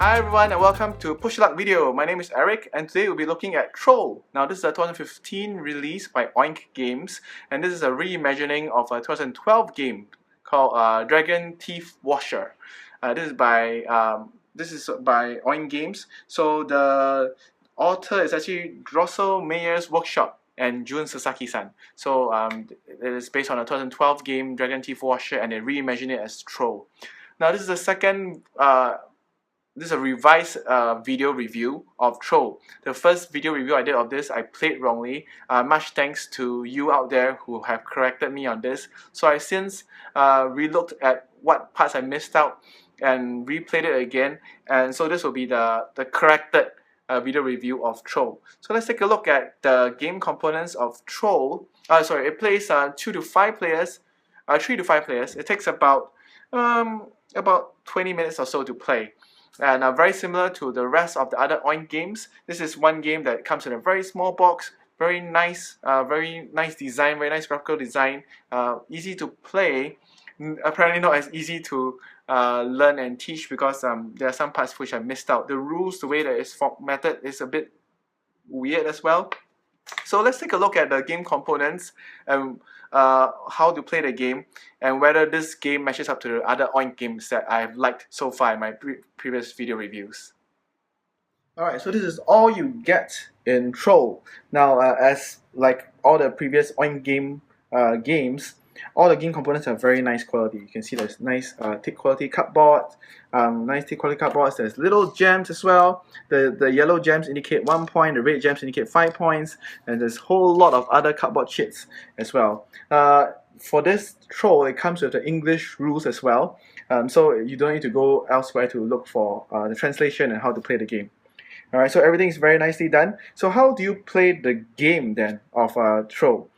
Hi everyone and welcome to Push Luck Video. My name is Eric and today we'll be looking at Troll. Now this is a 2015 release by Oink Games and this is a reimagining of a 2012 game called Dragon Teeth Washer. This is by Oink Games. So the author is actually Grosso Meyer's Workshop and Jun Sasaki-san. So it is based on a 2012 game Dragon Teeth Washer and they reimagined it as Troll. Now this is the second this is a revised video review of Troll. The first video review I did of this, I played wrongly. Much thanks to you out there who have corrected me on this. So I since relooked at what parts I missed out and replayed it again. And so this will be the corrected video review of Troll. So let's take a look at the game components of Troll. It plays 2 to 5 players, 3 to 5 players. It takes about 20 minutes or so to play. And very similar to the rest of the other Oink games, this is one game that comes in a very small box, very nice design, very nice graphical design, easy to play. Apparently not as easy to learn and teach because there are some parts which I missed out. The rules, the way that it's formatted is a bit weird as well. So let's take a look at the game components and how to play the game and whether this game matches up to the other Oink games that I've liked so far in my previous video reviews. Alright, so this is all you get in Troll. Now, as like all the previous Oink games, all the game components are very nice quality. You can see there's nice thick quality cardboard, There's little gems as well. The yellow gems indicate 1 point, the red gems indicate 5 points, and there's a whole lot of other cardboard sheets as well. For this Troll, it comes with the English rules as well, so you don't need to go elsewhere to look for the translation and how to play the game. Alright, so everything is very nicely done. So how do you play the game then of Troll?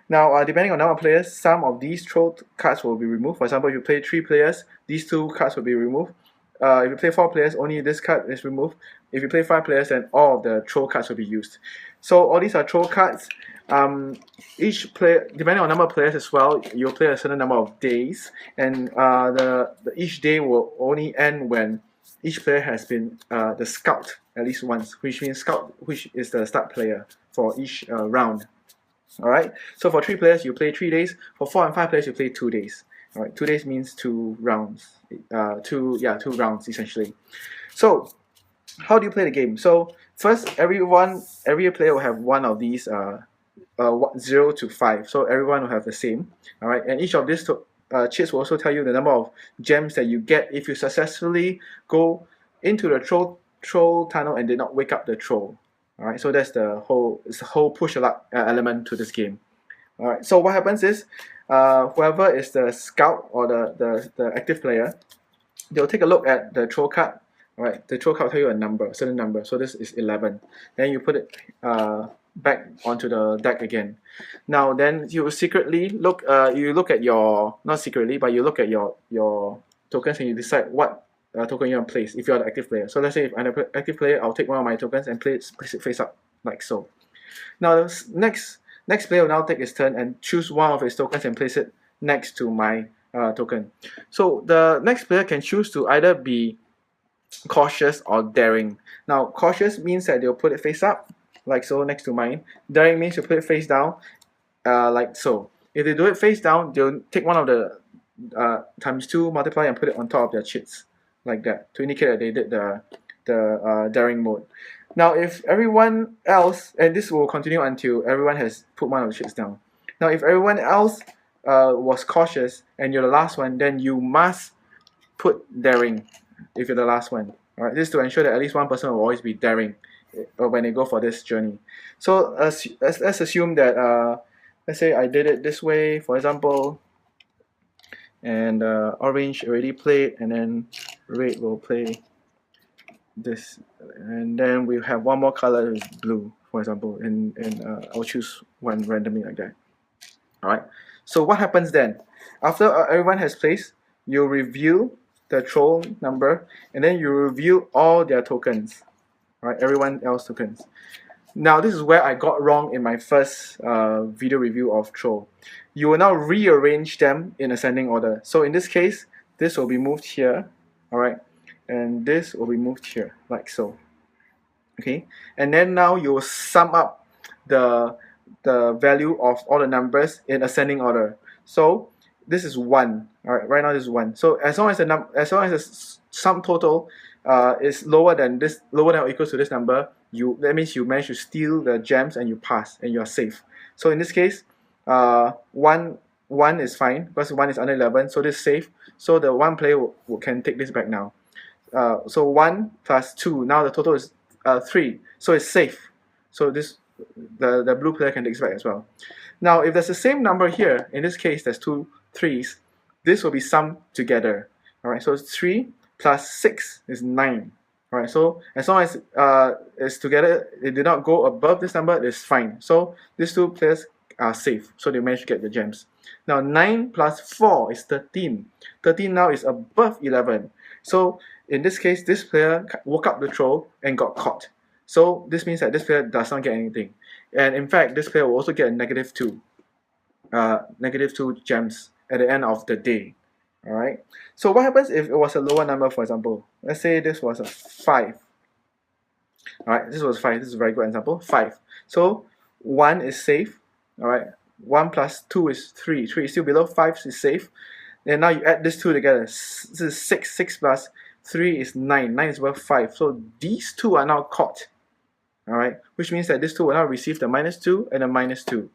Now, depending on number of players, some of these Troll cards will be removed. For example, if you play 3 players, these 2 cards will be removed. If you play 4 players, only this card is removed. If you play 5 players, then all of the Troll cards will be used. So all these are Troll cards. Each player, depending on number of players as well, you'll play a certain number of days, and each day will only end when each player has been the scout at least once, which means scout, which is the start player for each round. Alright, so for 3 players you play 3 days, for 4 and 5 players you play 2 days. Alright, 2 days means 2 rounds. 2 rounds essentially. So how do you play the game? So first, every player will have one of these 0 to 5. So everyone will have the same. Alright, and each of these chips will also tell you the number of gems that you get if you successfully go into the troll tunnel and did not wake up the troll. Alright, so that's the whole push luck element to this game. Alright, so what happens is whoever is the scout or the active player, they'll take a look at the troll card. Alright, the troll card will tell you a certain number, so this is 11. Then you put it back onto the deck again. Now then you secretly look at your, not secretly, but you look at your tokens and you decide what token you want to place if you are the active player. So let's say if I'm an active player, I'll take one of my tokens and place it face up, like so. Now the next player will now take his turn and choose one of his tokens and place it next to my token. So the next player can choose to either be cautious or daring. Now cautious means that they'll put it face up, like so, next to mine. Daring means you put it face down, like so. If they do it face down, they'll take one of the ×2 multiplier and put it on top of their chits, like that, to indicate that they did the daring mode. Now if everyone else, and this will continue until everyone has put one of the chits down. Now if everyone else was cautious and you're the last one, then you must put daring if you're the last one. Alright, this is to ensure that at least one person will always be daring when they go for this journey. So let's assume that let's say I did it this way, for example, and orange already played, and then red will play this, and then we have one more color, is blue, for example, and I'll choose one randomly like that. Alright, so what happens then? After everyone has placed, you reveal the troll number, and then you reveal all their tokens. Alright, everyone else tokens. Now this is where I got wrong in my first video review of Troll. You will now rearrange them in ascending order. So in this case, this will be moved here, alright, and this will be moved here, like so. Okay, and then now you will sum up the value of all the numbers in ascending order. So this is 1. All right, right now this is 1. So as long as the sum total is lower than or equals to this number, that means you manage to steal the gems and you pass and you are safe. So in this case, 1 is fine because 1 is under 11, so this is safe. So the one player can take this back now. So 1 plus 2, now the total is 3, so it's safe. So the blue player can take this back as well. Now if there's the same number here, in this case there's 2 3s, this will be summed together. Alright, so 3 plus 6 is 9. Alright, so as long as it's together, it did not go above this number, it's fine. So these two players are safe, so they managed to get the gems. Now 9 plus 4 is 13. 13 now is above 11. So in this case, this player woke up the troll and got caught. So this means that this player does not get anything. And in fact, this player will also get a -2. -2 gems at the end of the day. Alright. So what happens if it was a lower number, for example? Let's say this was a 5. Alright, this was 5. This is a very good example. 5. So 1 is safe. Alright. 1 plus 2 is 3. 3 is still below. 5 is safe. And now you add these two together. This is 6. 6 plus 3 is 9. 9 is above 5. So these two are now caught. Alright, which means that these two will now receive the -2 and a -2.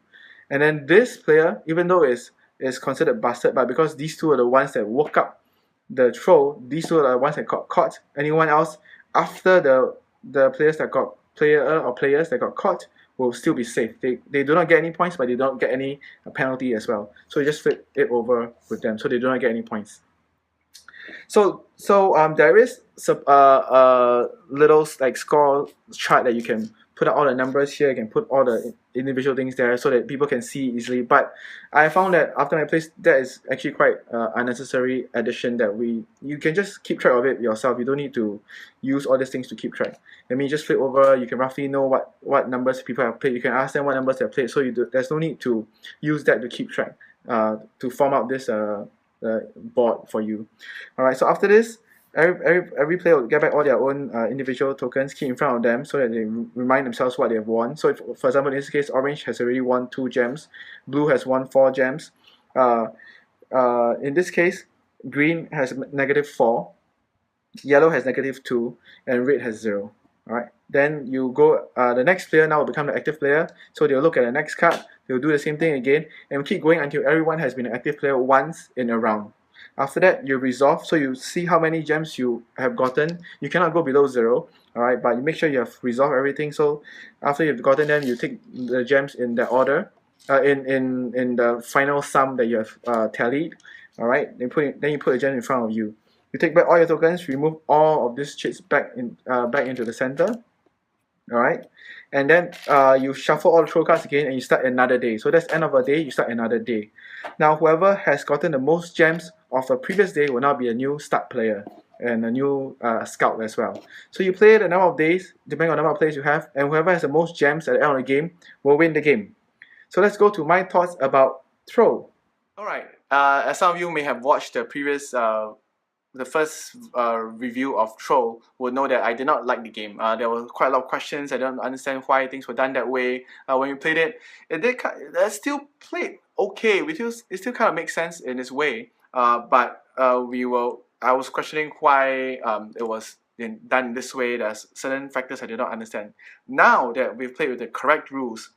And then this player, even though is considered busted, but because these two are the ones that woke up the troll, these two are the ones that got caught. Anyone else after the players that got players that got caught will still be safe. They do not get any points, but they don't get any penalty as well. So you just flip it over with them, so they do not get any points. So there is a little like score chart that you can put out all the numbers here. You can put all the individual things there so that people can see easily. But I found that after my place, that is actually quite unnecessary addition that you can just keep track of it yourself. You don't need to use all these things to keep track. I mean, just flip over. You can roughly know what numbers people have played. You can ask them what numbers they have played. So there's no need to use that to keep track to form out this board for you. Alright, so after this, every player will get back all their own individual tokens, keep in front of them so that they remind themselves what they have won. So if, for example, in this case, orange has already won 2 gems, blue has won 4 gems. In this case, green has -4, yellow has -2, and red has 0. Alright, then you go, the next player now will become the active player, so they'll look at the next card, they'll do the same thing again, and keep going until everyone has been an active player once in a round. After that, you resolve, so you see how many gems you have gotten. You cannot go below 0, alright, but you make sure you have resolved everything. So after you've gotten them, you take the gems in the order, in the final sum that you have tallied, alright, then you put the gem in front of you. You take back all your tokens, remove all of these chits back into the center. Alright, and then you shuffle all the troll cards again and you start another day. So that's end of a day, you start another day. Now whoever has gotten the most gems of a previous day will now be a new start player and a new scout as well. So you play the number of days, depending on the number of players you have, and whoever has the most gems at the end of the game will win the game. So let's go to my thoughts about troll. Alright, as some of you may have watched the previous the first review of Troll will know that I did not like the game. There were quite a lot of questions. I don't understand why things were done that way. When we played it, it still played okay. It still kind of makes sense in its way. But I was questioning why it was done in this way. There's certain factors I did not understand. Now that we've played with the correct rules,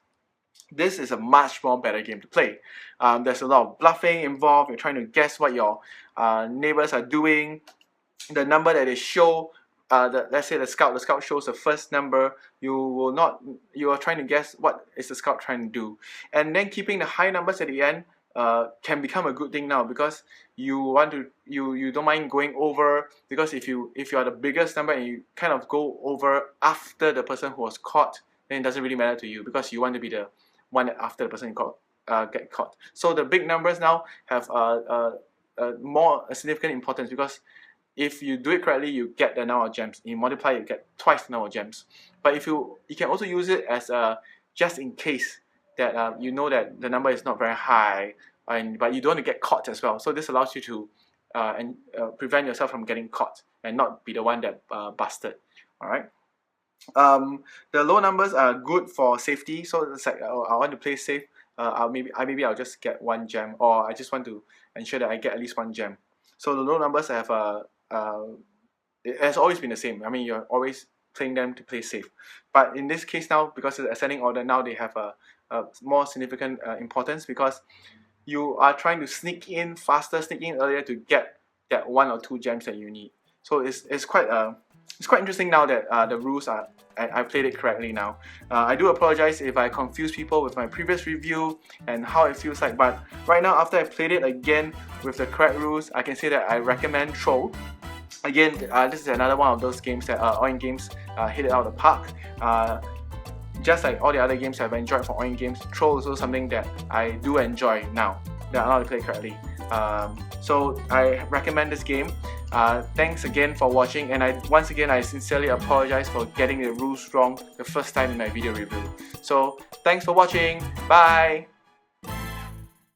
this is a much more better game to play. There's a lot of bluffing involved. You're trying to guess what your neighbors are doing. The number that they show, let's say the scout shows the first number. You are trying to guess what is the scout trying to do, and then keeping the high numbers at the end can become a good thing now, because you don't mind going over, because if you are the biggest number and you kind of go over after the person who was caught, then it doesn't really matter to you, because you want to be the one after the person get caught. So the big numbers now have more significant importance, because if you do it correctly, you get the number of gems. You multiply, you get twice the number of gems. But if you can also use it as just in case that you know that the number is not very high, but you don't want to get caught as well. So this allows you to and prevent yourself from getting caught and not be the one that busted. All right. The low numbers are good for safety, so it's like I want to play safe. Maybe I'll just get 1 gem, or I just want to ensure that I get at least 1 gem. So the low numbers have it has always been the same. I mean, you're always playing them to play safe, but in this case now, because of the ascending order, now they have a more significant importance, because you are trying to sneak in faster, sneak in earlier to get that 1 or 2 gems that you need. So it's quite interesting now that the rules are. I played it correctly now. I do apologize if I confuse people with my previous review and how it feels like, but right now, after I played it again with the correct rules, I can say that I recommend Troll. Again, this is another one of those games that Oink Games hit it out of the park. Just like all the other games I've enjoyed from Oink Games, Troll is also something that I do enjoy now that I know how to play correctly. So I recommend this game. Thanks again for watching, and once again I sincerely apologize for getting the rules wrong the first time in my video review. So thanks for watching. Bye!